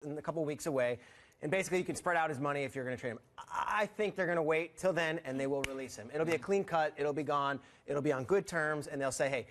in a couple weeks away, and basically you can spread out his money if you're going to trade him. I think they're going to wait till then, and they will release him. It'll be a clean cut. It'll be gone. It'll be on good terms, and they'll say, hey,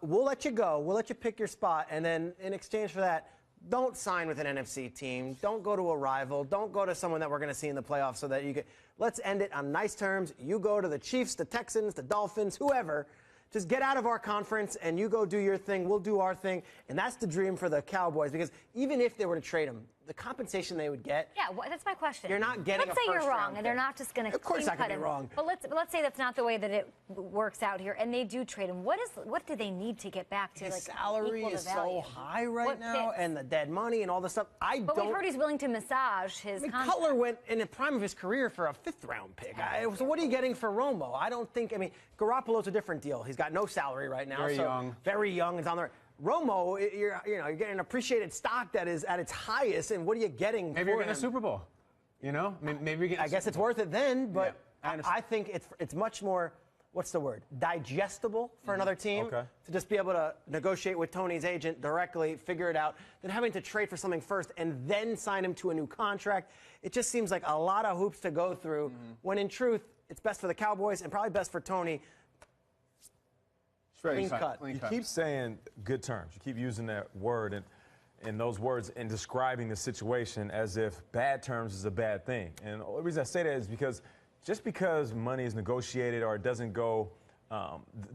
we'll let you go. We'll let you pick your spot, and then in exchange for that, don't sign with an NFC team. Don't go to a rival. Don't go to someone that we're going to see in the playoffs so that you get – let's end it on nice terms. You go to the Chiefs, the Texans, the Dolphins, whoever. Just get out of our conference and you go do your thing. We'll do our thing. And that's the dream for the Cowboys, because even if they were to trade him, the compensation they would get. Yeah, that's my question. You're not getting Let's say you're wrong and they're not just going to Of course I can be wrong. But let's say that's not the way that it works out here and they do trade him. What do they need to get back to? His like, salary is so high right now, and the dead money and all this stuff. But we've heard he's willing to massage his contract. Cutler went in the prime of his career for a fifth-round pick. So what are you getting for Romo? I don't think. I mean, Garoppolo's a different deal. He's got no salary right now. Very young. It's on there. Romo, you're getting an appreciated stock that is at its highest, and what are you getting? Maybe you're getting a Super Bowl. You know, maybe you I guess it's worth it then, but yeah, I think it's much more. What's the word? Digestible for another team to just be able to negotiate with Tony's agent directly, figure it out, than having to trade for something first and then sign him to a new contract. It just seems like a lot of hoops to go through. When in truth, it's best for the Cowboys and probably best for Tony. Clean cut. You keep saying good terms. You keep using that word and those words in describing the situation as if bad terms is a bad thing. And the only reason I say that is because just because money is negotiated or it doesn't go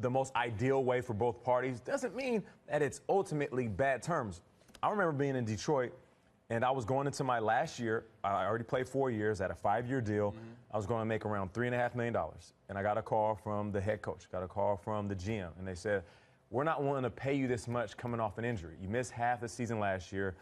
the most ideal way for both parties doesn't mean that it's ultimately bad terms. I remember being in Detroit, and I was going into my last year. I already played 4 years at a 5-year deal. I was going to make around $3.5 million. And I got a call from the head coach, got a call from the GM, and they said, we're not willing to pay you this much coming off an injury. You missed half the season last year.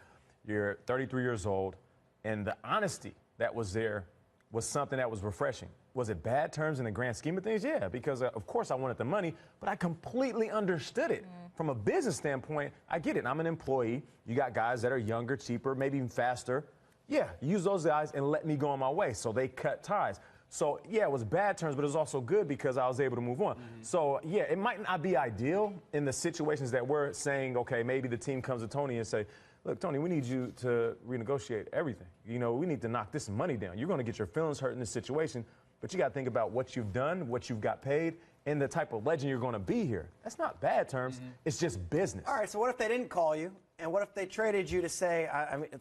You're 33 years old. And the honesty that was there was something that was refreshing. Was it bad terms in the grand scheme of things? Yeah, because of course I wanted the money, but I completely understood it. From a business standpoint, I get it. I'm an employee. You got guys that are younger, cheaper, maybe even faster. Yeah, use those guys and let me go on my way. So they cut ties. So, yeah, it was bad terms, but it was also good because I was able to move on. So, yeah, it might not be ideal in the situations that we're saying, okay, maybe the team comes to Tony and say, look, Tony, we need you to renegotiate everything. You know, we need to knock this money down. You're going to get your feelings hurt in this situation, but you got to think about what you've done, what you've got paid, and the type of legend you're going to be here. That's not bad terms. It's just business. All right, so what if they didn't call you? And what if they traded you to say,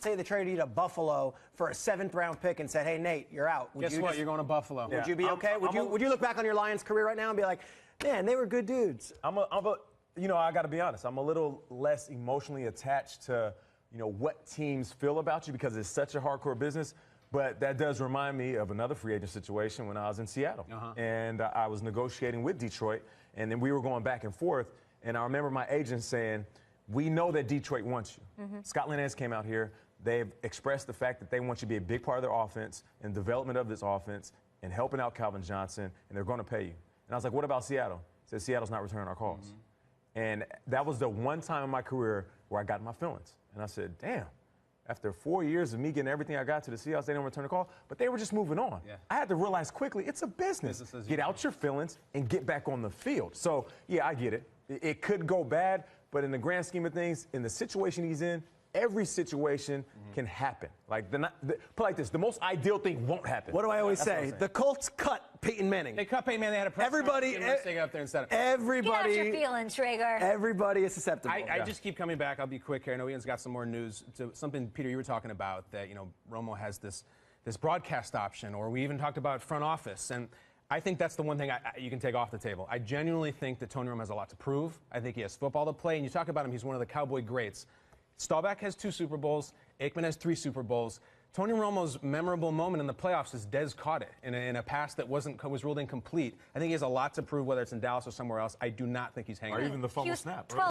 say they traded you to Buffalo for a 7th-round pick and said, hey, Nate, you're out. Guess what? You're going to Buffalo. Would you be okay? Would you look back on your Lions career right now and be like, man, they were good dudes? You know, I got to be honest. I'm a little less emotionally attached to, you know, what teams feel about you because it's such a hardcore business. But that does remind me of another free agent situation when I was in Seattle. And I was negotiating with Detroit, and then we were going back and forth. And I remember my agent saying, we know that Detroit wants you. Scott Linehan came out here. They've expressed the fact that they want you to be a big part of their offense and development of this offense and helping out Calvin Johnson, and they're going to pay you. And I was like, what about Seattle? He said, Seattle's not returning our calls. And that was the one time in my career where I got in my feelings. And I said, damn. After 4 years of me getting everything I got to the Seahawks, they didn't return a call, but they were just moving on. I had to realize quickly, it's a business. Get out your feelings and get back on the field. So, yeah, I get it. It could go bad, but in the grand scheme of things, in the situation he's in, every situation can happen. Like, put like this, the most ideal thing won't happen. What do I always say? The Colts cut Peyton Manning. They cut Peyton Manning. They had a press everybody up there instead of everybody. Get out your feelings, Schrager. Everybody is susceptible. I just keep coming back. I'll be quick here. I know Ian's got some more news. To something, Peter, you were talking about that, you know, Romo has this broadcast option, or we even talked about front office. And I think that's the one thing you can take off the table. I genuinely think that Tony Romo has a lot to prove. I think he has football to play. And you talk about him, he's one of the Cowboy greats. Staubach has 2 Super Bowls. Aikman has 3 Super Bowls. Tony Romo's memorable moment in the playoffs is Dez caught it in a pass that was ruled incomplete. I think he has a lot to prove, whether it's in Dallas or somewhere else. I do not think he's hanging. Or even the fumble snap.